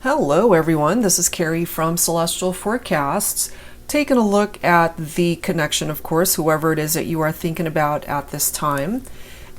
Hello everyone, this is Carrie from Celestial Forecasts, taking a look at the connection, of course, whoever it is that you are thinking about at this time.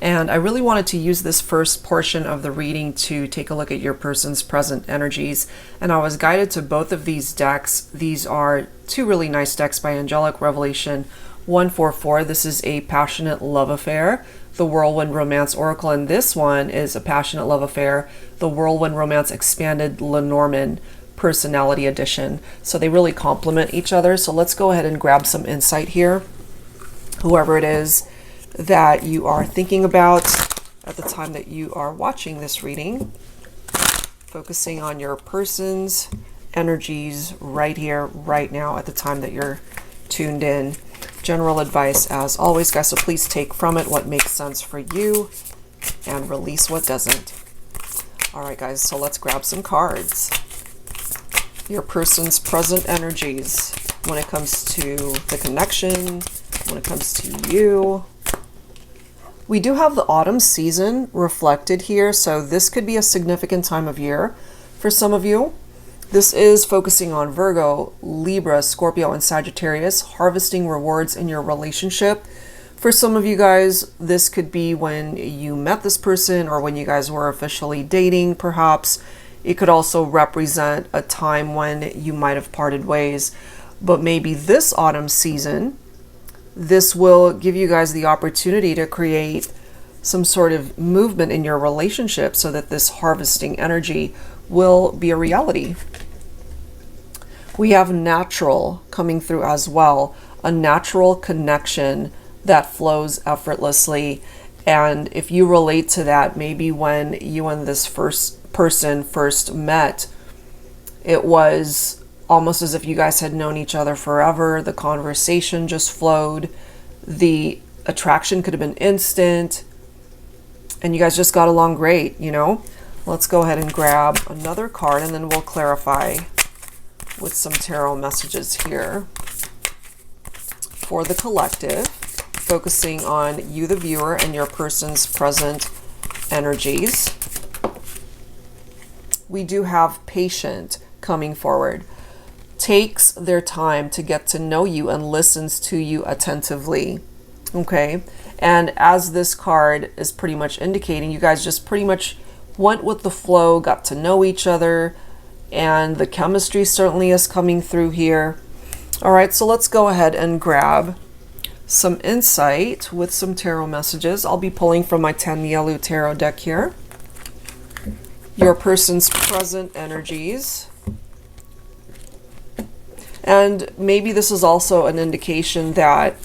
And I really wanted to use this first portion of the reading to take a look at your person's present energies. And I was guided to both of these decks. These are two really nice decks by Angelic, Revelation 144. This is a passionate love affair, the Whirlwind Romance Oracle, and this one is a passionate love affair, the Whirlwind Romance Expanded Lenormand Personality Edition. So they really complement each other. So let's go ahead and grab some insight here. Whoever it is that you are thinking about at the time that you are watching this reading, focusing on your person's energies right here, right now, at the time that you're tuned in. General advice as always, guys, so please take from it what makes sense for you and release what doesn't. All right, guys, so let's grab some cards. Your person's present energies when it comes to the connection, when it comes to you. We do have the autumn season reflected here, so this could be a significant time of year for some of you. This is focusing on Virgo, Libra, Scorpio, and Sagittarius, harvesting rewards in your relationship. For some of you guys, this could be when you met this person or when you guys were officially dating, perhaps. It could also represent a time when you might have parted ways. But maybe this autumn season, this will give you guys the opportunity to create some sort of movement in your relationship so that this harvesting energy will be a reality. We have natural coming through as well, a natural connection that flows effortlessly. And if you relate to that, maybe when you and this person first met, it was almost as if you guys had known each other forever. The conversation just flowed. The attraction could have been instant. And you guys just got along great, you know? Let's go ahead and grab another card and then we'll clarify with some tarot messages here for the collective, focusing on you, the viewer, and your person's present energies. We do have patient coming forward, takes their time to get to know you and listens to you attentively. Okay, and as this card is pretty much indicating, you guys just pretty much went with the flow, got to know each other, and the chemistry certainly is coming through here. All right, so let's go ahead and grab some insight with some tarot messages. I'll be pulling from my Tanielu tarot deck here. Your person's present energies. And maybe this is also an indication that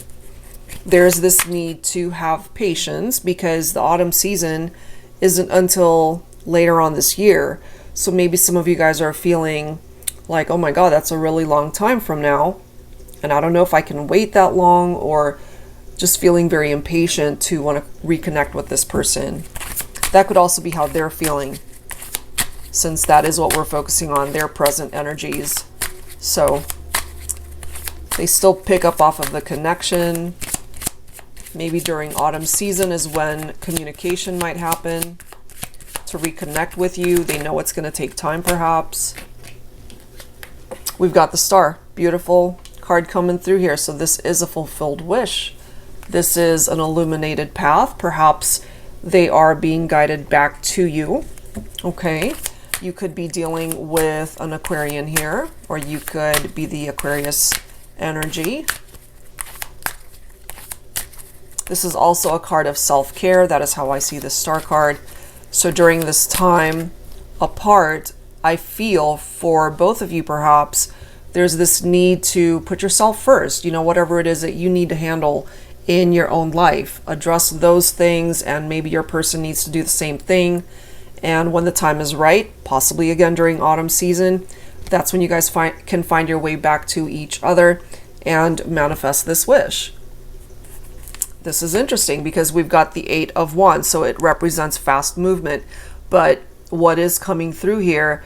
there's this need to have patience because the autumn season isn't until later on this year. So maybe some of you guys are feeling like, oh my God, that's a really long time from now. And I don't know if I can wait that long, or just feeling very impatient to want to reconnect with this person. That could also be how they're feeling, since that is what we're focusing on, their present energies. So they still pick up off of the connection. Maybe during autumn season is when communication might happen to reconnect with you. They know it's going to take time, perhaps. We've got the star. Beautiful card coming through here. So this is a fulfilled wish. This is an illuminated path. Perhaps they are being guided back to you. Okay. You could be dealing with an Aquarian here, or you could be the Aquarius energy. This is also a card of self-care. That is how I see the star card. So during this time apart, I feel for both of you, perhaps, there's this need to put yourself first, you know, whatever it is that you need to handle in your own life. Address those things, and maybe your person needs to do the same thing. And when the time is right, possibly again during autumn season, that's when you guys can find your way back to each other and manifest this wish. This is interesting because we've got the 8 of Wands, so it represents fast movement. But what is coming through here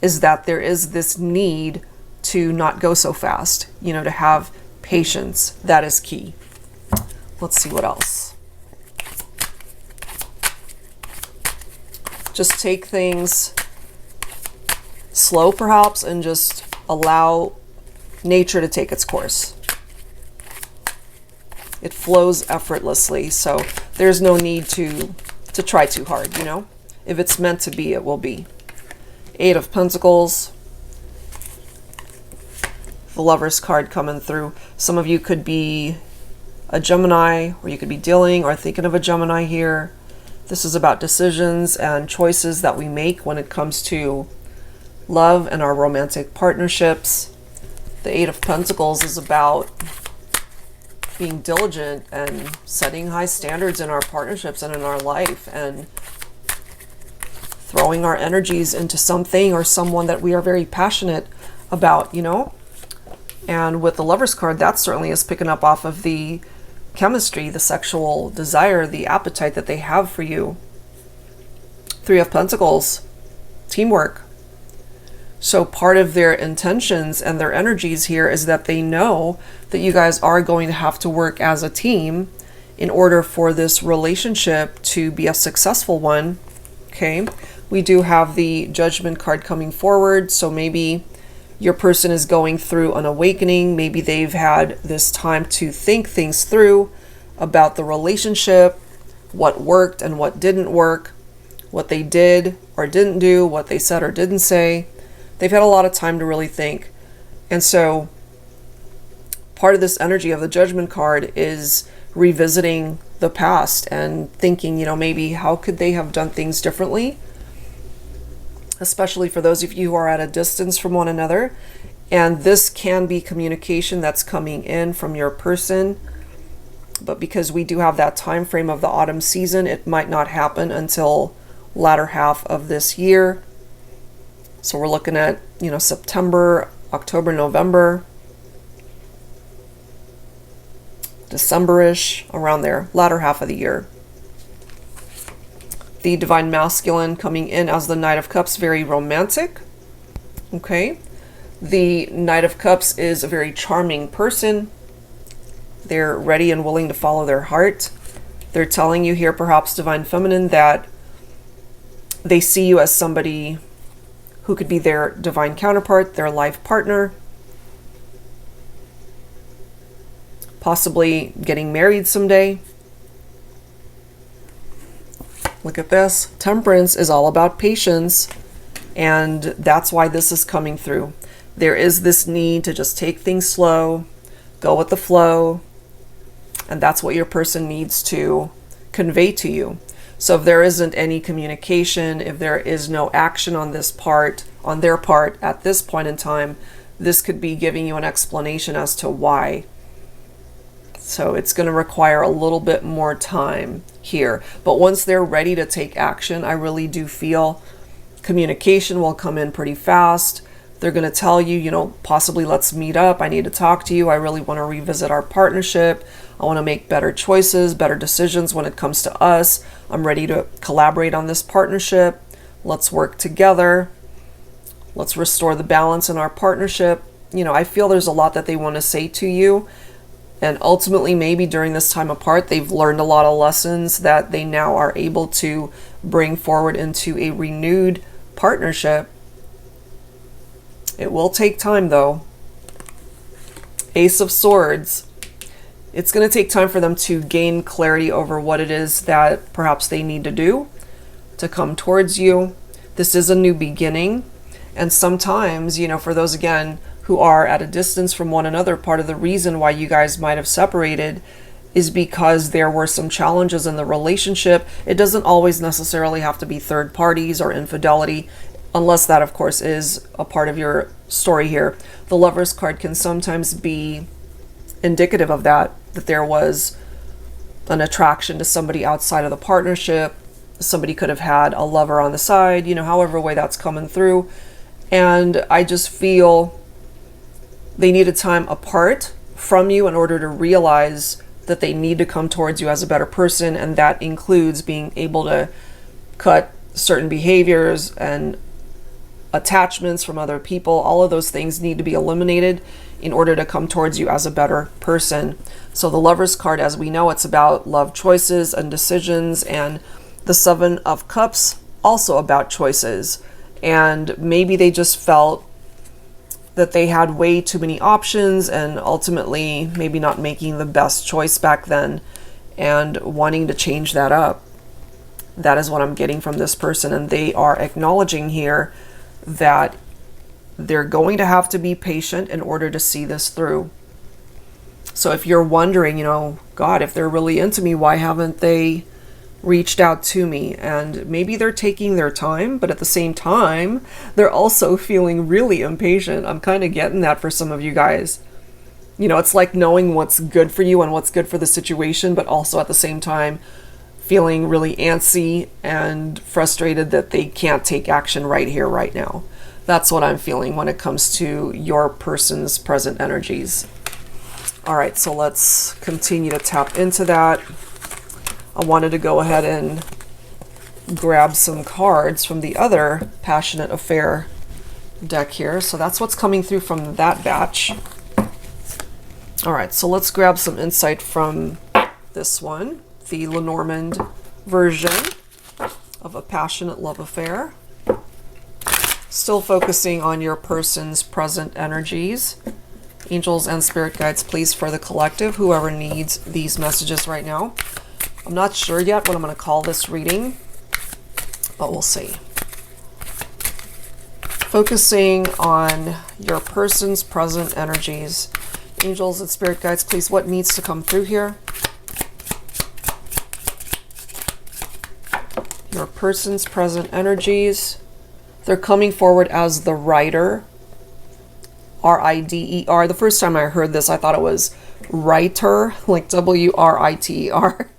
is that there is this need to not go so fast, you know, to have patience. That is key. Let's see what else. Just take things slow perhaps, and just allow nature to take its course. It flows effortlessly, so there's no need to try too hard, you know? If it's meant to be, it will be. Eight of Pentacles. The Lover's card coming through. Some of you could be a Gemini, or you could be dealing or thinking of a Gemini here. This is about decisions and choices that we make when it comes to love and our romantic partnerships. The Eight of Pentacles is about being diligent and setting high standards in our partnerships and in our life, and throwing our energies into something or someone that we are very passionate about, you know? And with the Lover's card, that certainly is picking up off of the chemistry, the sexual desire, the appetite that they have for you. Three of Pentacles, teamwork. So part of their intentions and their energies here is that they know that you guys are going to have to work as a team in order for this relationship to be a successful one. Okay, we do have the Judgment card coming forward, so maybe your person is going through an awakening. Maybe they've had this time to think things through about the relationship, what worked and what didn't work, what they did or didn't do, what they said or didn't say. They've had a lot of time to really think. And so part of this energy of the Judgment card is revisiting the past and thinking, you know, maybe how could they have done things differently? Especially for those of you who are at a distance from one another. And this can be communication that's coming in from your person. But because we do have that time frame of the autumn season, it might not happen until latter half of this year. So we're looking at, you know, September, October, November, December-ish, around there, latter half of the year. The Divine Masculine coming in as the Knight of Cups, very romantic. Okay. The Knight of Cups is a very charming person. They're ready and willing to follow their heart. They're telling you here, perhaps Divine Feminine, that they see you as somebody who could be their divine counterpart, their life partner, possibly getting married someday. Look at this. Temperance is all about patience, and that's why this is coming through. There is this need to just take things slow, go with the flow, and that's what your person needs to convey to you. So if there isn't any communication, if there is no action on this part, on their part at this point in time, this could be giving you an explanation as to why. So it's going to require a little bit more time here. But once they're ready to take action, I really do feel communication will come in pretty fast. They're going to tell you, you know, possibly let's meet up. I need to talk to you. I really want to revisit our partnership. I want to make better choices, better decisions when it comes to us. I'm ready to collaborate on this partnership. Let's work together. Let's restore the balance in our partnership. You know, I feel there's a lot that they want to say to you. And ultimately, maybe during this time apart, they've learned a lot of lessons that they now are able to bring forward into a renewed partnership. It will take time, though. Ace of Swords. It's going to take time for them to gain clarity over what it is that perhaps they need to do to come towards you. This is a new beginning. And sometimes, you know, for those, again, who are at a distance from one another, part of the reason why you guys might have separated is because there were some challenges in the relationship. It doesn't always necessarily have to be third parties or infidelity, unless that, of course, is a part of your story here. The Lover's card can sometimes be indicative of that there was an attraction to somebody outside of the partnership. Somebody could have had a lover on the side, you know, however way that's coming through. And I just feel they needed time apart from you in order to realize that they need to come towards you as a better person, and that includes being able to cut certain behaviors and attachments from other people. All of those things need to be eliminated in order to come towards you as a better person. So the Lover's card, as we know, it's about love choices and decisions, and the Seven of Cups, also about choices and maybe they just felt that they had way too many options and ultimately maybe not making the best choice back then and wanting to change that up. That is what I'm getting from this person, and they are acknowledging here that they're going to have to be patient in order to see this through. So if you're wondering, you know, God, if they're really into me, why haven't they reached out to me? And maybe they're taking their time, but at the same time, they're also feeling really impatient. I'm kind of getting that for some of you guys. You know, it's like knowing what's good for you and what's good for the situation, but also at the same time, feeling really antsy and frustrated that they can't take action right here, right now. That's what I'm feeling when it comes to your person's present energies. All right, so let's continue to tap into that. I wanted to go ahead and grab some cards from the other Passionate Affair deck here. So that's what's coming through from that batch. All right, so let's grab some insight from this one, the Lenormand version of a passionate love affair. Still focusing on your person's present energies. Angels and spirit guides, please, for the collective, whoever needs these messages right now. I'm not sure yet what I'm going to call this reading, but we'll see. Focusing on your person's present energies. Angels and spirit guides, please, what needs to come through here? Your person's present energies. They're coming forward as the writer. R-I-D-E-R. The first time I heard this, I thought it was writer, like W-R-I-T-E-R.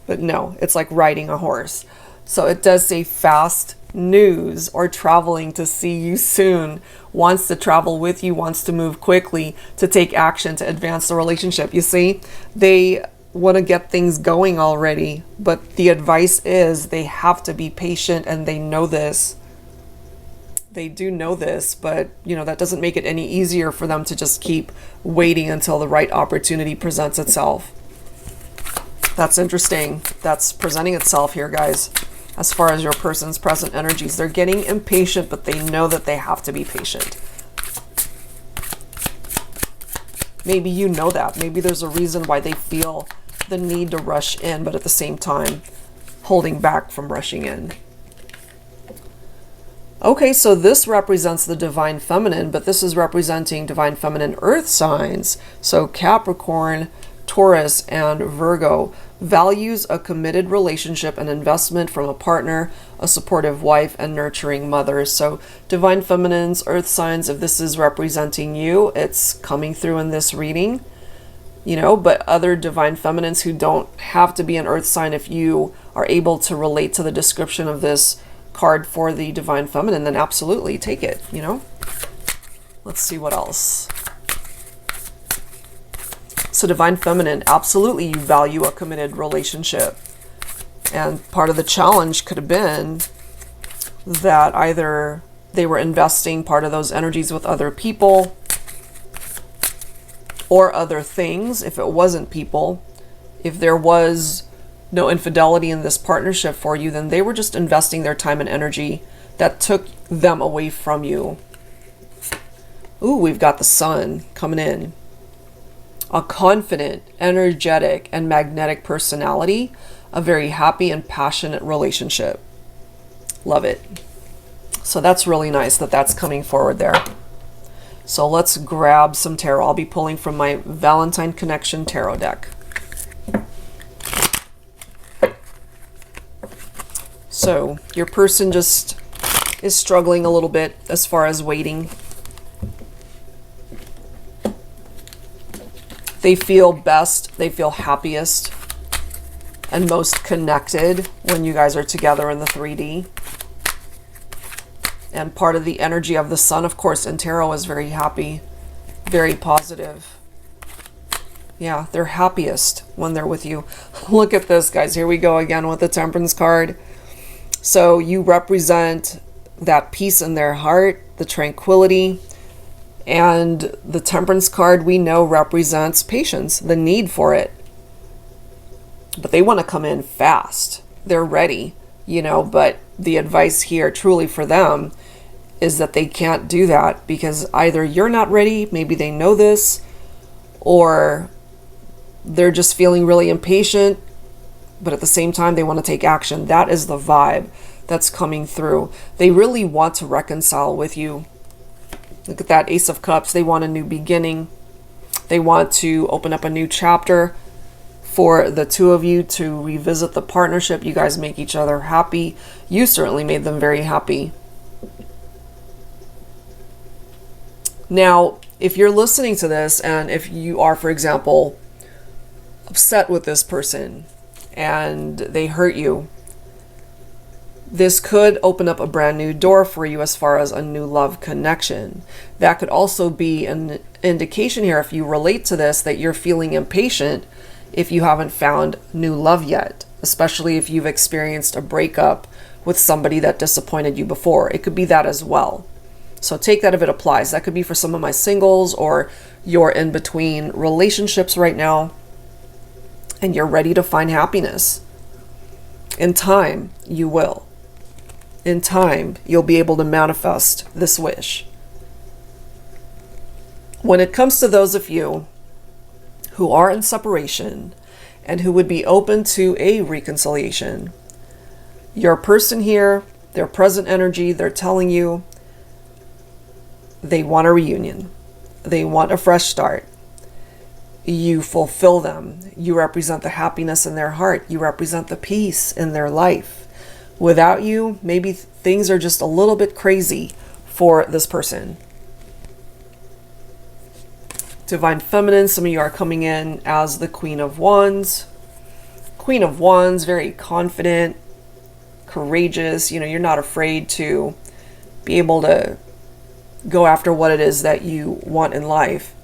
But no, it's like riding a horse. So it does say fast news or traveling to see you soon. Wants to travel with you, wants to move quickly to take action to advance the relationship. You see, they want to get things going already, but the advice is they have to be patient, and they know this. They do know this, but you know, that doesn't make it any easier for them to just keep waiting until the right opportunity presents itself. That's interesting. That's presenting itself here, guys. As far as your person's present energies, they're getting impatient, but they know that they have to be patient. Maybe you know that. Maybe there's a reason why they feel the need to rush in, but at the same time, holding back from rushing in. Okay, so this represents the divine feminine, but this is representing divine feminine earth signs. So Capricorn, Taurus, and Virgo. Values a committed relationship and investment from a partner, a supportive wife, and nurturing mother. So divine feminines, earth signs, if this is representing you, it's coming through in this reading. You know, but other divine feminines who don't have to be an earth sign, if you are able to relate to the description of this card for the divine feminine, then absolutely take it, you know. Let's see what else. So divine feminine, absolutely you value a committed relationship. And part of the challenge could have been that either they were investing part of those energies with other people or other things. If it wasn't people, if there was no infidelity in this partnership for you, then they were just investing their time and energy that took them away from you. Ooh, we've got the sun coming in. A confident, energetic, and magnetic personality. A very happy and passionate relationship. Love it. So that's really nice that that's coming forward there. So let's grab some tarot. I'll be pulling from my Valentine Connection tarot deck. So your person just is struggling a little bit as far as waiting. They feel best, they feel happiest and most connected when you guys are together in the 3D. And part of the energy of the sun, of course, in tarot is very happy, very positive. Yeah, they're happiest when they're with you. Look at this, guys. Here we go again with the Temperance card. So you represent that peace in their heart, the tranquility. And the Temperance card we know represents patience, the need for it. But they want to come in fast. They're ready, you know, but the advice here truly for them is that they can't do that because either you're not ready, maybe they know this, or they're just feeling really impatient, but at the same time they want to take action. That is the vibe that's coming through. They really want to reconcile with you. Look at that Ace of Cups. They want a new beginning. They want to open up a new chapter for the two of you to revisit the partnership. You guys make each other happy. You certainly made them very happy. Now, if you're listening to this and if you are, for example, upset with this person and they hurt you, this could open up a brand new door for you as far as a new love connection. That could also be an indication here, if you relate to this, that you're feeling impatient if you haven't found new love yet, especially if you've experienced a breakup with somebody that disappointed you before. It could be that as well. So take that if it applies. That could be for some of my singles, or you're in between relationships right now and you're ready to find happiness. In time, you will. In time, you'll be able to manifest this wish. When it comes to those of you who are in separation and who would be open to a reconciliation, your person here, their present energy, they're telling you they want a reunion. They want a fresh start. You fulfill them. You represent the happiness in their heart. You represent the peace in their life. Without you, maybe things are just a little bit crazy for this person. Divine Feminine, some of you are coming in as the Queen of Wands. Queen of Wands, very confident, courageous. You know, you're not afraid to be able to go after what it is that you want in life.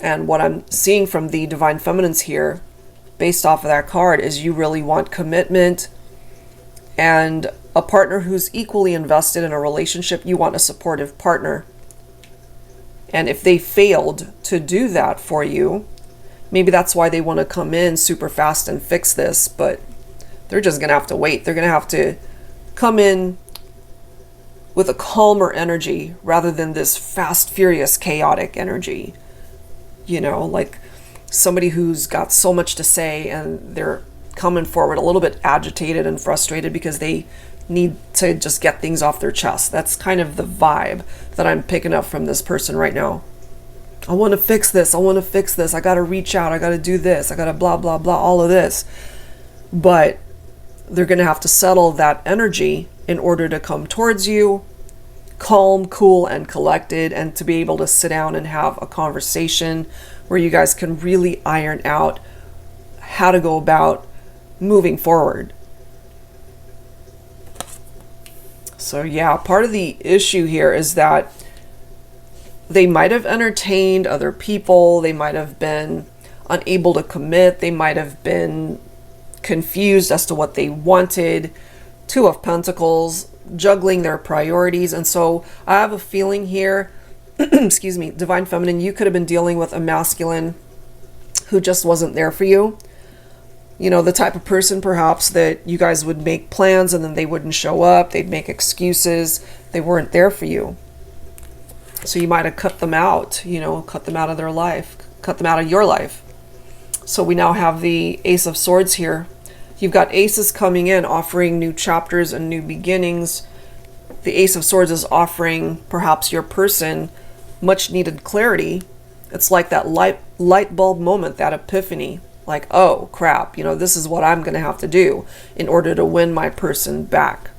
And what I'm seeing from the Divine Feminines here, based off of that card, is you really want commitment and a partner who's equally invested in a relationship. You want a supportive partner. And if they failed to do that for you, maybe that's why they want to come in super fast and fix this, but they're just going to have to wait. They're going to have to come in with a calmer energy rather than this fast, furious, chaotic energy. You know, like somebody who's got so much to say and they're coming forward a little bit agitated and frustrated because they need to just get things off their chest. That's kind of the vibe that I'm picking up from this person right now. I want to fix this. I want to fix this. I got to reach out. I got to do this. I got to blah, blah, blah, all of this. But they're going to have to settle that energy in order to come towards you, calm, cool, and collected, and to be able to sit down and have a conversation where you guys can really iron out how to go about moving forward. So yeah, part of the issue here is that they might have entertained other people. They might have been unable to commit. They might have been confused as to what they wanted. Two of Pentacles, juggling their priorities. And so I have a feeling here, excuse me, Divine Feminine, you could have been dealing with a masculine who just wasn't there for you. You know, the type of person perhaps that you guys would make plans and then they wouldn't show up. They'd make excuses. They weren't there for you. So you might have cut them out, you know, cut them out of their life, cut them out of your life. So we now have the Ace of Swords here. You've got aces coming in, offering new chapters and new beginnings. The Ace of Swords is offering perhaps your person much needed clarity. It's like that light bulb moment, that epiphany. Like, oh crap, you know, this is what I'm going to have to do in order to win my person back.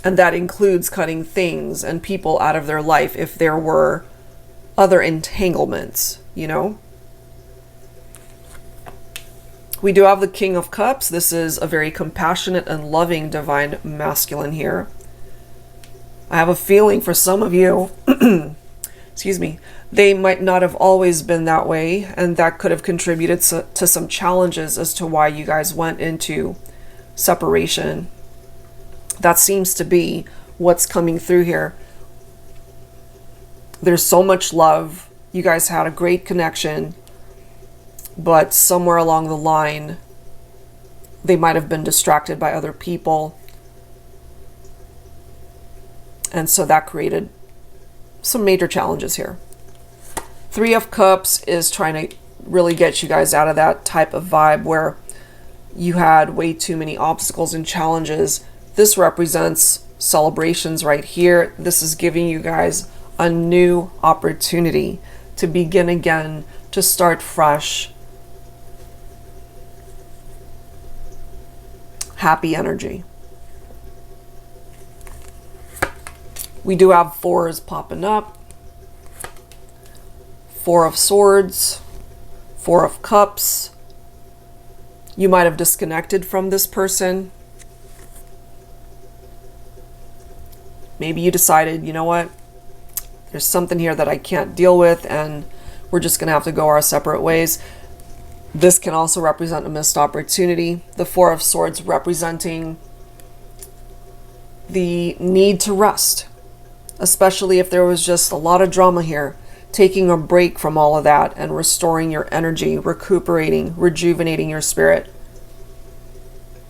And that includes cutting things and people out of their life if there were other entanglements, you know. We do have the King of Cups. This is a very compassionate and loving divine masculine here. I have a feeling for some of you, excuse me, they might not have always been that way, and that could have contributed to some challenges as to why you guys went into separation. That seems to be what's coming through here. There's so much love. You guys had a great connection, but somewhere along the line, they might have been distracted by other people. And so that created some major challenges here. Three of Cups is trying to really get you guys out of that type of vibe where you had way too many obstacles and challenges. This represents celebrations right here. This is giving you guys a new opportunity to begin again, to start fresh. Happy energy. We do have fours popping up. Four of Swords, Four of Cups. You might have disconnected from this person. Maybe you decided, you know what, there's something here that I can't deal with and we're just going to have to go our separate ways. This can also represent a missed opportunity. The Four of Swords representing the need to rest, especially if there was just a lot of drama here. Taking a break from all of that and restoring your energy, recuperating, rejuvenating your spirit.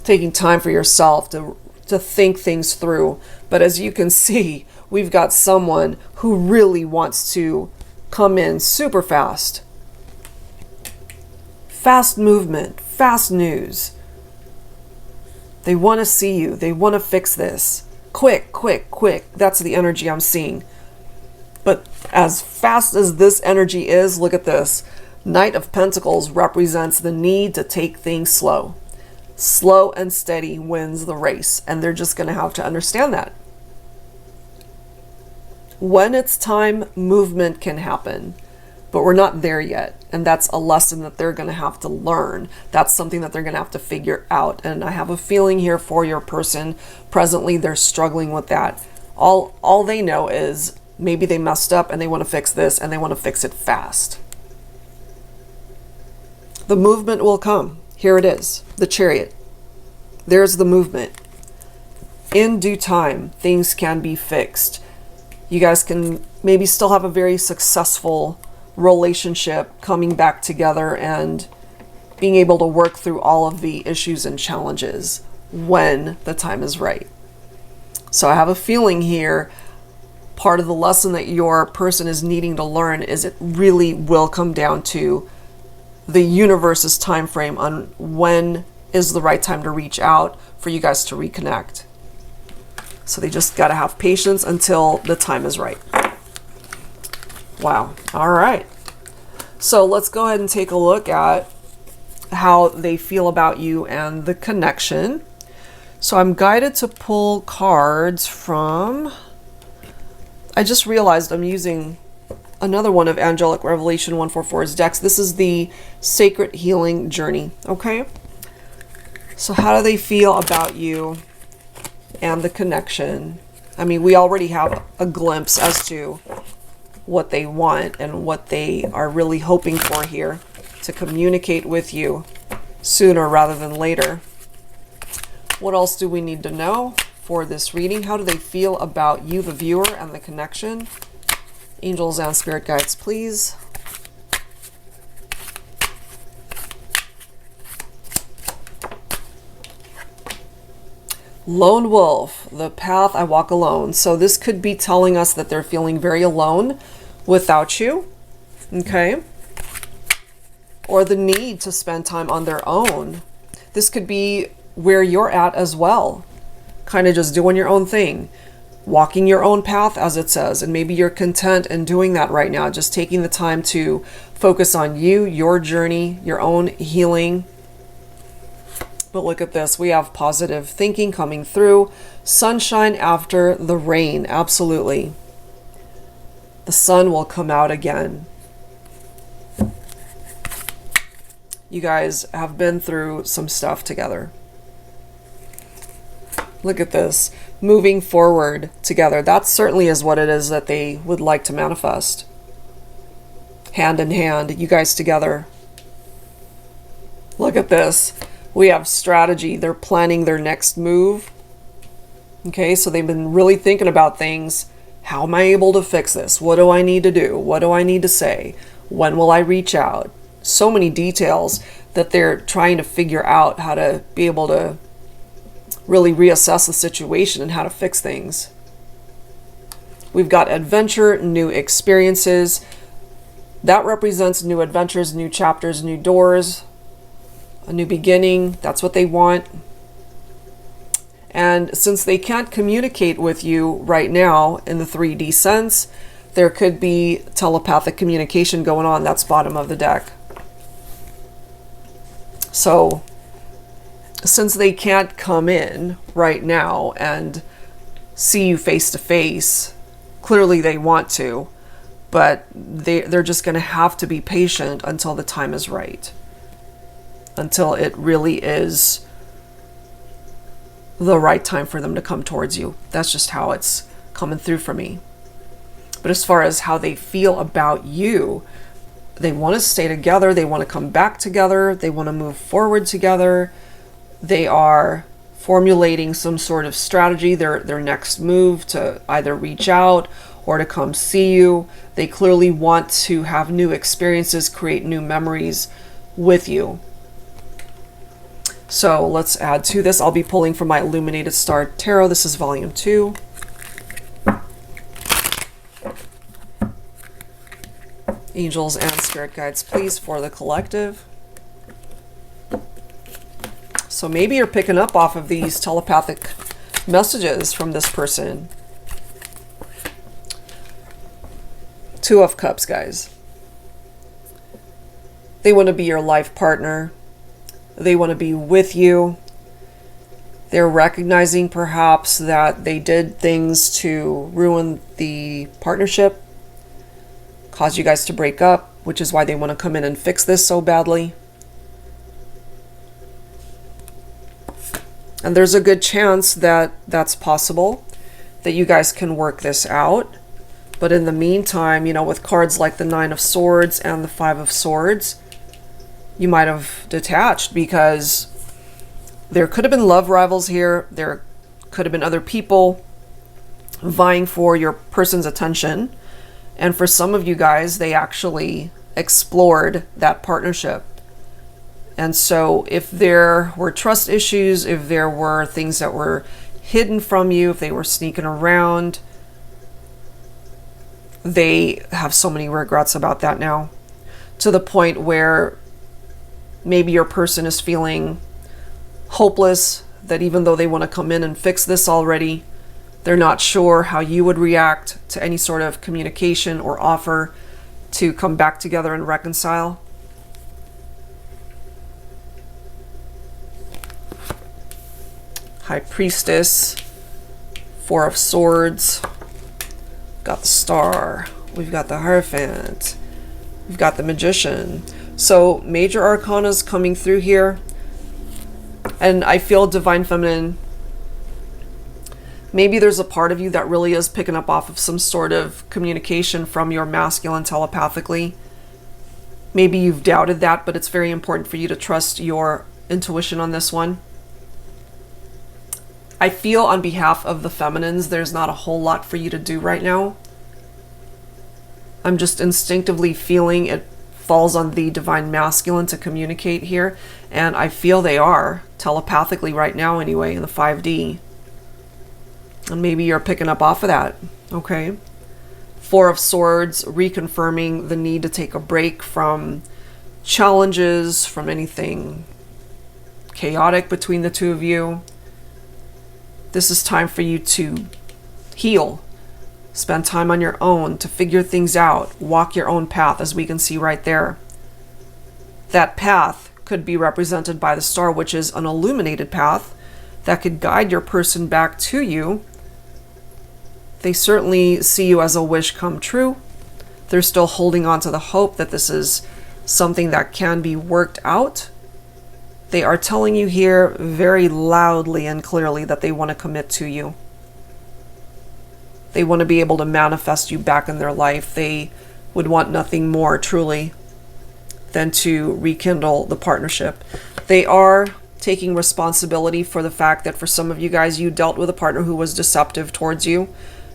Taking time for yourself to think things through. But as you can see, we've got someone who really wants to come in super fast. Fast movement, fast news. They want to see you. They want to fix this. Quick, quick, quick. That's the energy I'm seeing. But as fast as this energy is, look at this. Knight of Pentacles represents the need to take things slow. Slow and steady wins the race. And they're just going to have to understand that. When it's time, movement can happen. But we're not there yet. And that's a lesson that they're going to have to learn. That's something that they're going to have to figure out. And I have a feeling here for your person. Presently, they're struggling with that. All they know is maybe they messed up and they want to fix this and they want to fix it fast. The movement will come. Here it is, the Chariot. There's the movement. In due time, things can be fixed. You guys can maybe still have a very successful relationship coming back together and being able to work through all of the issues and challenges when the time is right. So I have a feeling here, part of the lesson that your person is needing to learn is it really will come down to the universe's time frame on when is the right time to reach out for you guys to reconnect. So they just got to have patience until the time is right. Wow. All right. So let's go ahead and take a look at how they feel about you and the connection. So I'm guided to pull cards from... I just realized I'm using another one of Angelic Revelation 144's decks. This is the Sacred Healing Journey, okay? So how do they feel about you and the connection? I mean, we already have a glimpse as to what they want and what they are really hoping for here to communicate with you sooner rather than later. What else do we need to know for this reading? How do they feel about you, the viewer, and the connection? Angels and spirit guides, please. Lone wolf, the path I walk alone. So this could be telling us that they're feeling very alone without you, okay? Or the need to spend time on their own. This could be where you're at as well. Kind of just doing your own thing, walking your own path, as it says, and maybe you're content in doing that right now, just taking the time to focus on you, your journey, your own healing. But look at this, we have positive thinking coming through. Sunshine after the rain, absolutely. The sun will come out again. You guys have been through some stuff together. Look at this, moving forward together. That certainly is what it is that they would like to manifest. Hand in hand, you guys together. Look at this. We have strategy. They're planning their next move. Okay, so they've been really thinking about things. How am I able to fix this? What do I need to do? What do I need to say? When will I reach out? So many details that they're trying to figure out how to be able to really reassess the situation and how to fix things. We've got adventure, new experiences. That represents new adventures, new chapters, new doors, a new beginning. That's what they want. And since they can't communicate with you right now in the 3D sense, there could be telepathic communication going on. That's bottom of the deck. So since they can't come in right now and see you face to face, clearly they want to, but they're just going to have to be patient until the time is right, until it really is the right time for them to come towards you. That's just how it's coming through for me. But as far as how they feel about you, they want to stay together, they want to come back together, they want to move forward together. They are formulating some sort of strategy, their next move, to either reach out or to come see you. They clearly want to have new experiences, create new memories with you. So let's add to this. I'll be pulling from my Illuminated Star Tarot. This is volume 2. Angels and spirit guides, please, for the collective. So maybe you're picking up off of these telepathic messages from this person. 2 of Cups, guys. They want to be your life partner. They want to be with you. They're recognizing perhaps that they did things to ruin the partnership, cause you guys to break up, which is why they want to come in and fix this so badly. And there's a good chance that that's possible, that you guys can work this out. But in the meantime, you know, with cards like the 9 of Swords and the 5 of Swords, you might have detached because there could have been love rivals here. There could have been other people vying for your person's attention. And for some of you guys, they actually explored that partnership. And so if there were trust issues, if there were things that were hidden from you, if they were sneaking around, they have so many regrets about that now, to the point where maybe your person is feeling hopeless, that even though they want to come in and fix this already, they're not sure how you would react to any sort of communication or offer to come back together and reconcile. High Priestess, 4 of Swords, got the Star, we've got the Hierophant, we've got the Magician. So major arcanas coming through here, and I feel Divine Feminine, maybe there's a part of you that really is picking up off of some sort of communication from your masculine telepathically. Maybe you've doubted that, but it's very important for you to trust your intuition on this one. I feel on behalf of the feminines, there's not a whole lot for you to do right now. I'm just instinctively feeling it falls on the divine masculine to communicate here. And I feel they are, telepathically right now anyway, in the 5D. And maybe you're picking up off of that, okay? 4 of Swords, reconfirming the need to take a break from challenges, from anything chaotic between the two of you. This is time for you to heal, spend time on your own, to figure things out, walk your own path, as we can see right there. That path could be represented by the Star, which is an illuminated path that could guide your person back to you. They certainly see you as a wish come true. They're still holding on to the hope that this is something that can be worked out. They are telling you here very loudly and clearly that they want to commit to you. They want to be able to manifest you back in their life. They would want nothing more, truly, than to rekindle the partnership. They are taking responsibility for the fact that for some of you guys, you dealt with a partner who was deceptive towards you.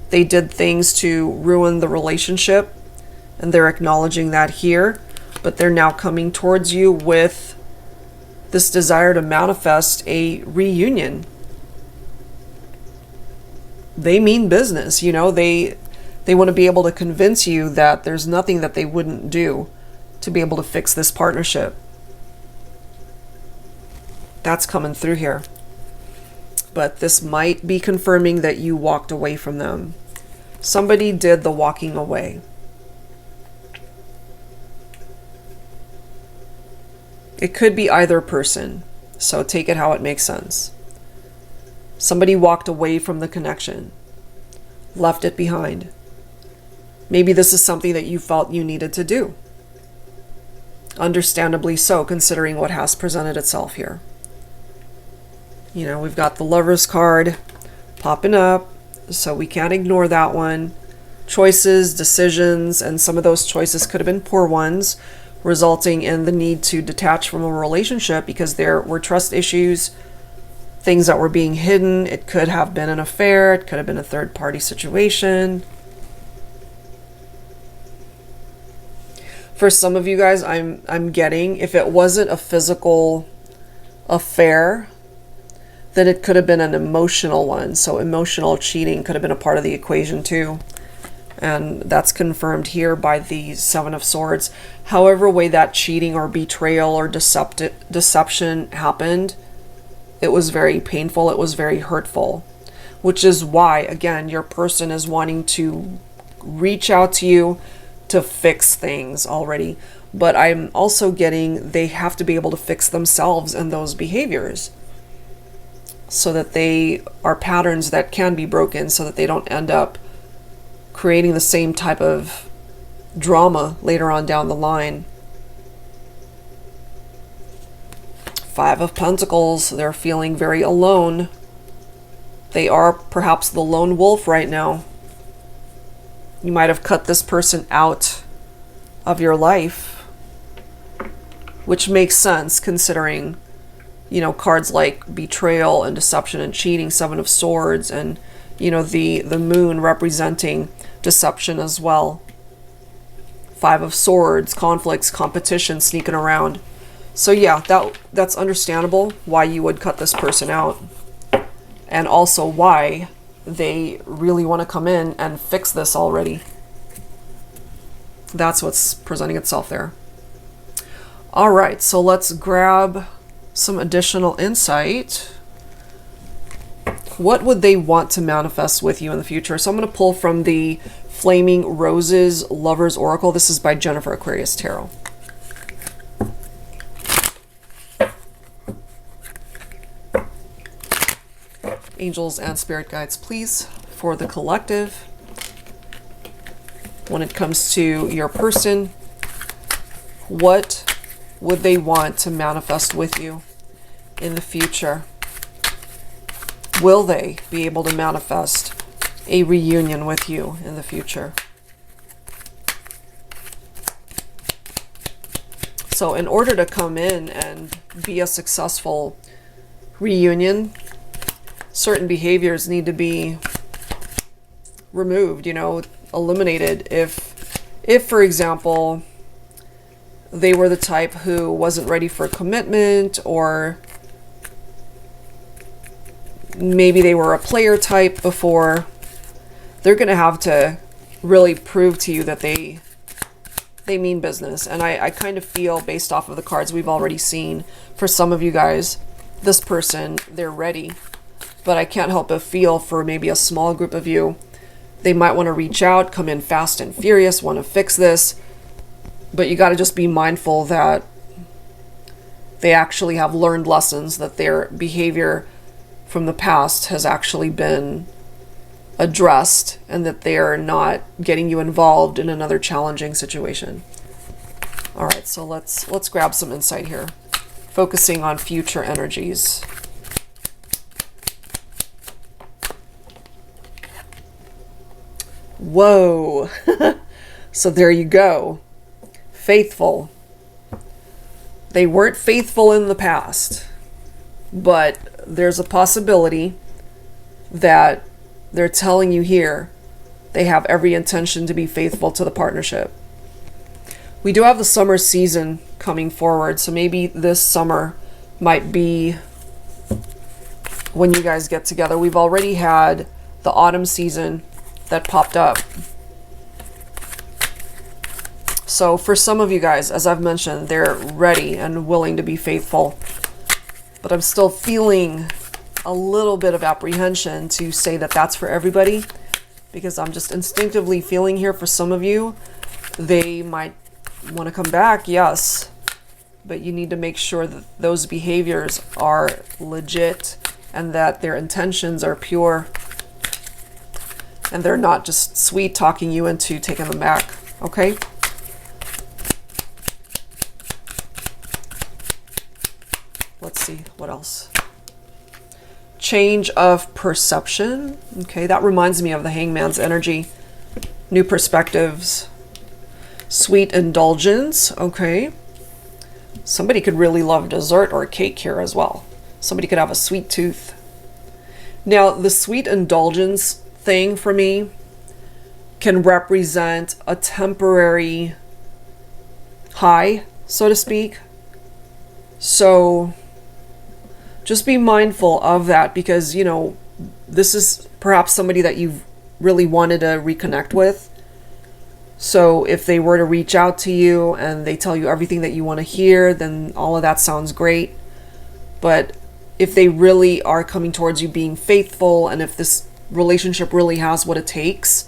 They did things to ruin the relationship, and they're acknowledging that here. But they're now coming towards you with this desire to manifest a reunion. They mean business, you know, they They want to be able to convince you that there's nothing that they wouldn't do to be able to fix this partnership. That's coming through here. But this might be confirming that you walked away from them. Somebody did the walking away. It could be either person, so take it how it makes sense. Somebody walked away from the connection, left it behind. Maybe this is something that you felt you needed to do. Understandably so, considering what has presented itself here. You know, we've got the Lover's card popping up, so we can't ignore that one. Choices, decisions, and some of those choices could have been poor ones, resulting in the need to detach from a relationship because there were trust issues, things that were being hidden. It could have been an affair. It could have been a third-party situation. For some of you guys, I'm getting, if it wasn't a physical affair, then it could have been an emotional one. So emotional cheating could have been a part of the equation too. And that's confirmed here by the Seven of Swords. However way that cheating or betrayal or deception happened, it was very painful. It was very hurtful, which is why, again, your person is wanting to reach out to you to fix things already. But I'm also getting they have to be able to fix themselves and those behaviors so that they are patterns that can be broken, so that they don't end up creating the same type of drama later on down the line. Five of Pentacles, they're feeling very alone. They are perhaps the lone wolf right now. You might have cut this person out of your life, which makes sense considering, you know, cards like betrayal and deception and cheating, Seven of Swords, and, you know, the moon representing deception as well. Five of Swords, conflicts, competition sneaking around. So yeah, that's understandable why you would cut this person out, and also why they really want to come in and fix this already. That's what's presenting itself there. All right, so let's grab some additional insight. What would they want to manifest with you in the future? So I'm going to pull from the Flaming Roses Lover's Oracle. This is by Jennifer Aquarius Tarot. Angels and spirit guides, please, for the collective. When it comes to your person, what would they want to manifest with you in the future? Will they be able to manifest a reunion with you in the future? So in order to come in and be a successful reunion, certain behaviors need to be removed, you know, eliminated. If for example, they were the type who wasn't ready for commitment, or maybe they were a player type before, they're going to have to really prove to you that they mean business. And I kind of feel, based off of the cards we've already seen, for some of you guys, this person, they're ready. But I can't help but feel for maybe a small group of you, they might want to reach out, come in fast and furious, want to fix this. But you got to just be mindful that they actually have learned lessons, that their behavior from the past has actually been addressed, and that they're not getting you involved in another challenging situation. All right, so let's grab some insight here, focusing on future energies. Whoa. So there you go. Faithful. They weren't faithful in the past, but there's a possibility that they're telling you here they have every intention to be faithful to the partnership. We do have the summer season coming forward, so maybe this summer might be when you guys get together. We've already had the autumn season that popped up So for some of you guys, as I've mentioned, they're ready and willing to be faithful. But I'm still feeling a little bit of apprehension to say that that's for everybody, because I'm just instinctively feeling here for some of you, they might want to come back, yes, but you need to make sure that those behaviors are legit and that their intentions are pure and they're not just sweet talking you into taking them back, okay? Let's see, what else? Change of perception. Okay, that reminds me of the Hangman's energy. New perspectives. Sweet indulgence. Okay. Somebody could really love dessert or cake here as well. Somebody could have a sweet tooth. Now, the sweet indulgence thing for me can represent a temporary high, so to speak. So just be mindful of that, because, you know, this is perhaps somebody that you've really wanted to reconnect with. So if they were to reach out to you and they tell you everything that you want to hear, then all of that sounds great. But if they really are coming towards you being faithful, and if this relationship really has what it takes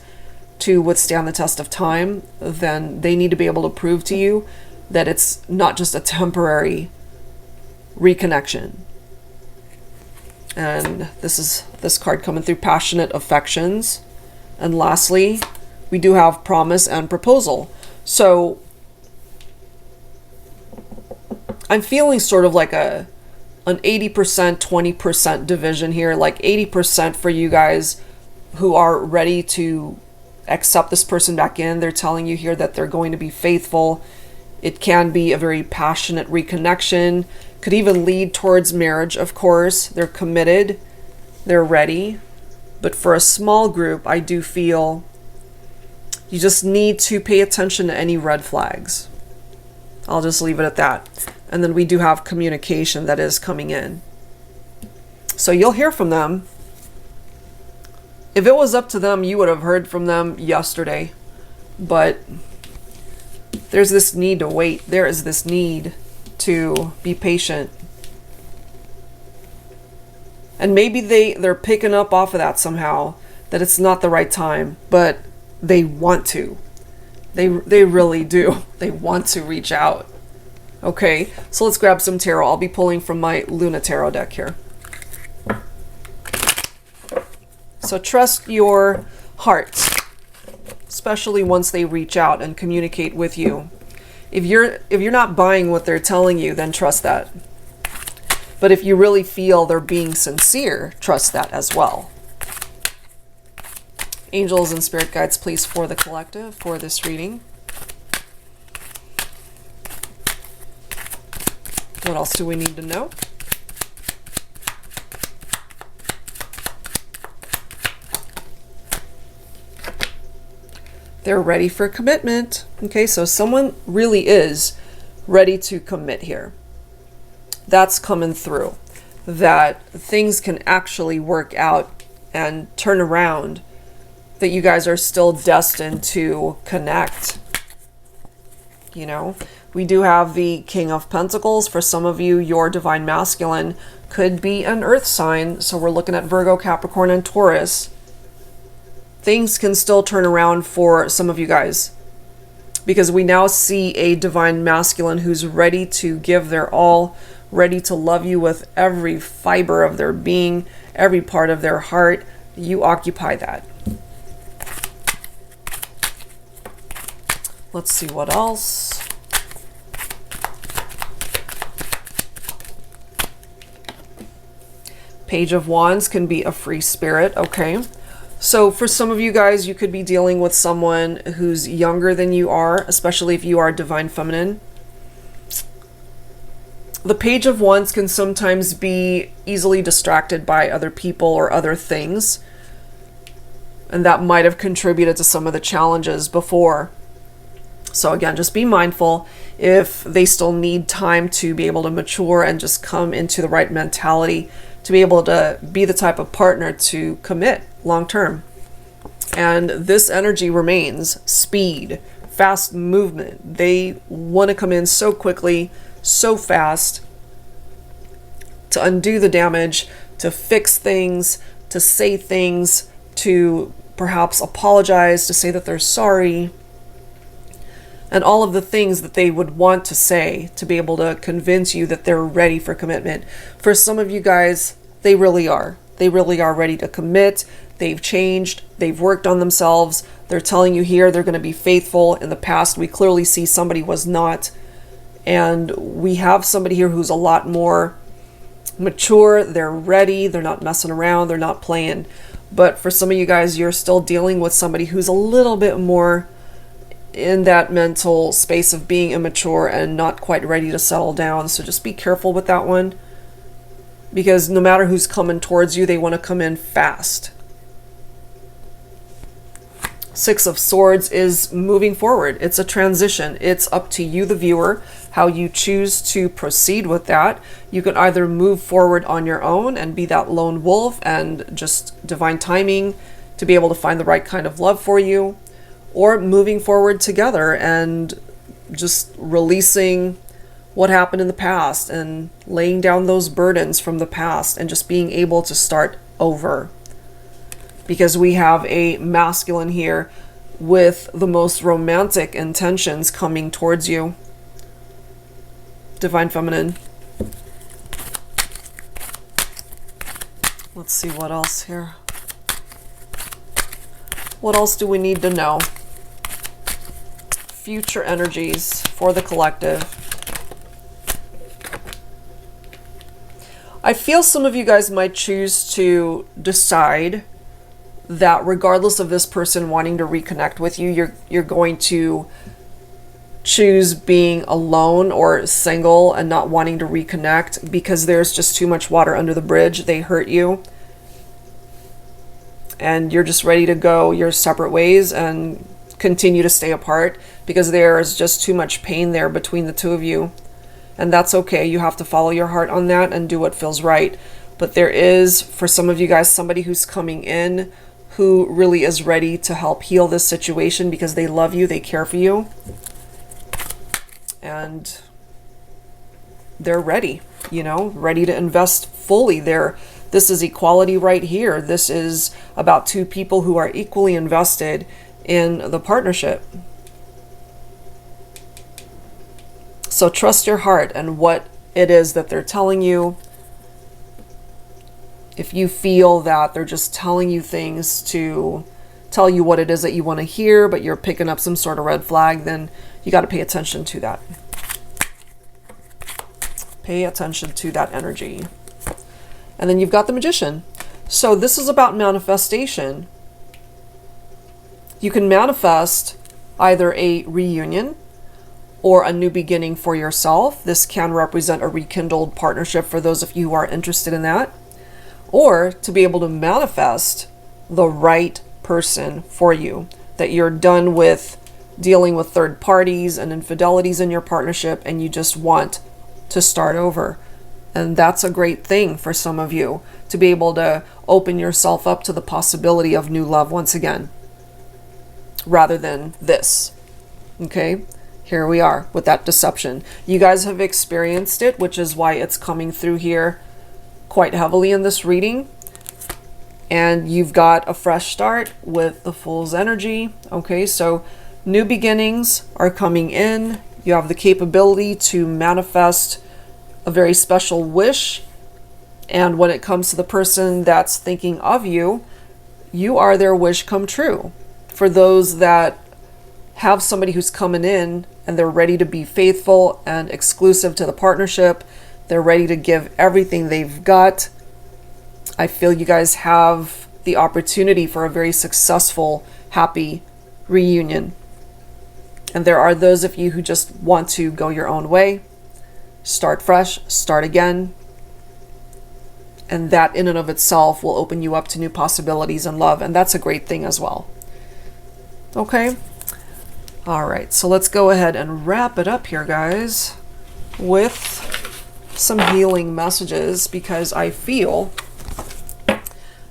to withstand the test of time, then they need to be able to prove to you that it's not just a temporary reconnection. And this is this card coming through, passionate affections. And lastly, we do have promise and proposal. So I'm feeling sort of like an 80%, 20% division here, like 80% for you guys who are ready to accept this person back in. They're telling you here that they're going to be faithful. It can be a very passionate reconnection. Could even lead towards marriage, of course. They're committed. They're ready. But for a small group, I do feel you just need to pay attention to any red flags. I'll just leave it at that. And then we do have communication that is coming in. So you'll hear from them. If it was up to them, you would have heard from them yesterday. But there's this need to wait. There is this need to be patient. And maybe they're picking up off of that somehow, that it's not the right time, but they want to. They really do. They want to reach out. Okay, so let's grab some tarot. I'll be pulling from my Luna Tarot deck here. So trust your heart, especially once they reach out and communicate with you. If you're not buying what they're telling you, then trust that. But if you really feel they're being sincere, trust that as well. Angels and spirit guides, please, for the collective, for this reading. What else do we need to know? They're ready for commitment. Okay, so someone really is ready to commit here. That's coming through. That things can actually work out and turn around. That you guys are still destined to connect. You know, we do have the King of Pentacles. For some of you, your divine masculine could be an earth sign. So we're looking at Virgo, Capricorn, and Taurus. Things can still turn around for some of you guys, because we now see a divine masculine who's ready to give their all, ready to love you with every fiber of their being, every part of their heart. You occupy that. Let's see what else. Page of Wands can be a free spirit. Okay. So for some of you guys, you could be dealing with someone who's younger than you are, especially if you are divine feminine. The Page of Wands can sometimes be easily distracted by other people or other things. And that might have contributed to some of the challenges before. So again, just be mindful if they still need time to be able to mature and just come into the right mentality to be able to be the type of partner to commit long term. And this energy remains speed, fast movement. They want to come in so quickly, so fast, to undo the damage, to fix things, to say things, to perhaps apologize, to say that they're sorry, and all of the things that they would want to say to be able to convince you that they're ready for commitment. For some of you guys, they really are. They really are ready to commit. They've changed. They've worked on themselves. They're telling you here they're going to be faithful. In the past, we clearly see somebody was not. And we have somebody here who's a lot more mature. They're ready. They're not messing around. They're not playing. But for some of you guys, you're still dealing with somebody who's a little bit more in that mental space of being immature and not quite ready to settle down. So just be careful with that one, because no matter who's coming towards you, they want to come in fast. Six of Swords is moving forward. It's a transition. It's up to you, the viewer, how you choose to proceed with that. You can either move forward on your own and be that lone wolf and just divine timing to be able to find the right kind of love for you, or moving forward together and just releasing what happened in the past and laying down those burdens from the past and just being able to start over. Because we have a masculine here with the most romantic intentions coming towards you. Divine feminine. Let's see what else here. What else do we need to know? Future energies for the collective. I feel some of you guys might choose to decide that regardless of this person wanting to reconnect with you, you're going to choose being alone or single and not wanting to reconnect because there's just too much water under the bridge. They hurt you and you're just ready to go your separate ways and continue to stay apart because there's just too much pain there between the two of you. And that's okay. You have to follow your heart on that and do what feels right. But there is, for some of you guys, somebody who's coming in who really is ready to help heal this situation because they love you, they care for you, and they're ready, you know, ready to invest fully. This is equality right here. This is about two people who are equally invested in the partnership. So trust your heart and what it is that they're telling you. If you feel that they're just telling you things to tell you what it is that you want to hear, but you're picking up some sort of red flag, then you got to pay attention to that. Pay attention to that energy. And then you've got the Magician. So this is about manifestation. You can manifest either a reunion or a new beginning for yourself. This can represent a rekindled partnership for those of you who are interested in that. Or to be able to manifest the right person for you, that you're done with dealing with third parties and infidelities in your partnership and you just want to start over. And that's a great thing for some of you, to be able to open yourself up to the possibility of new love once again, rather than this. Okay, here we are with that deception. You guys have experienced it, which is why it's coming through here quite heavily in this reading. And you've got a fresh start with the Fool's energy. Okay, so new beginnings are coming in. You have the capability to manifest a very special wish. And when it comes to the person that's thinking of you, you are their wish come true. For those that have somebody who's coming in and they're ready to be faithful and exclusive to the partnership, they're ready to give everything they've got. I feel you guys have the opportunity for a very successful, happy reunion. And there are those of you who just want to go your own way, start fresh, start again. And that in and of itself will open you up to new possibilities and love. And that's a great thing as well. Okay. All right. So let's go ahead and wrap it up here, guys, with some healing messages, because I feel,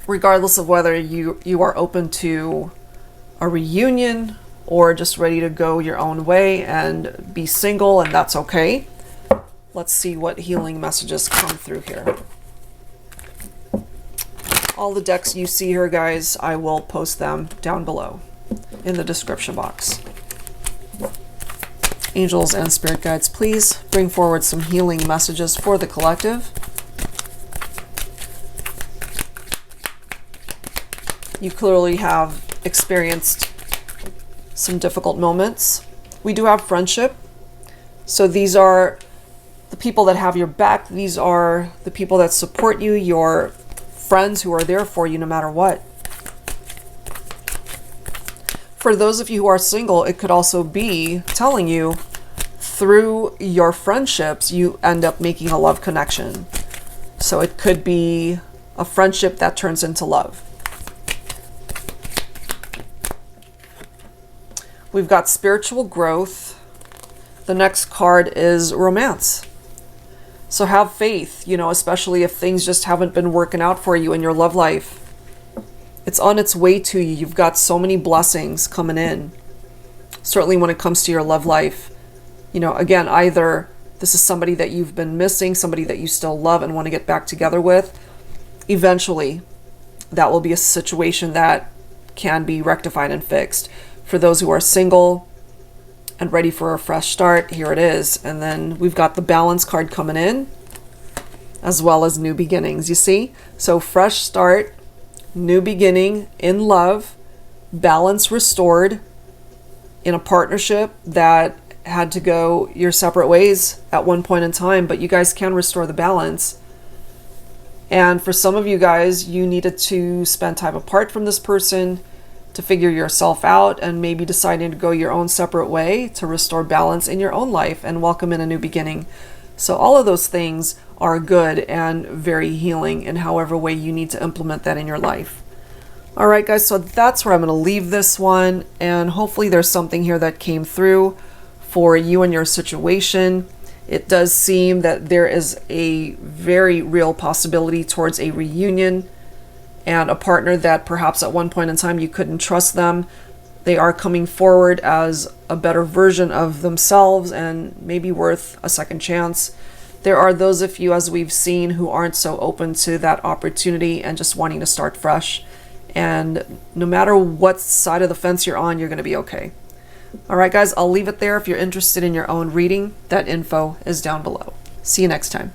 regardless of whether you are open to a reunion or just ready to go your own way and be single, and that's okay. Let's see what healing messages come through here. All the decks you see here, guys, I will post them down below in the description box. Angels and spirit guides, please bring forward some healing messages for the collective. You clearly have experienced some difficult moments. We do have friendship. So these are the people that have your back. These are the people that support you, your friends who are there for you no matter what. For those of you who are single, it could also be telling you through your friendships, you end up making a love connection. So it could be a friendship that turns into love. We've got spiritual growth. The next card is romance. So have faith, you know, especially if things just haven't been working out for you in your love life. It's on its way to you. You've got so many blessings coming in. Certainly when it comes to your love life. You know, again, either this is somebody that you've been missing, somebody that you still love and want to get back together with. Eventually, that will be a situation that can be rectified and fixed. For those who are single and ready for a fresh start, here it is. And then we've got the balance card coming in, as well as new beginnings, you see? So fresh start, new beginning in love, balance restored in a partnership that had to go your separate ways at one point in time, but you guys can restore the balance. And for some of you guys, you needed to spend time apart from this person to figure yourself out, and maybe deciding to go your own separate way to restore balance in your own life and welcome in a new beginning. So all of those things are good and very healing in however way you need to implement that in your life. All right, guys, so that's where I'm going to leave this one, and hopefully there's something here that came through for you and your situation. It does seem that there is a very real possibility towards a reunion and a partner that perhaps at one point in time you couldn't trust them. They are coming forward as a better version of themselves and maybe worth a second chance. There are those of you, as we've seen, who aren't so open to that opportunity and just wanting to start fresh. And no matter what side of the fence you're on, you're going to be okay. All right, guys, I'll leave it there. If you're interested in your own reading, that info is down below. See you next time.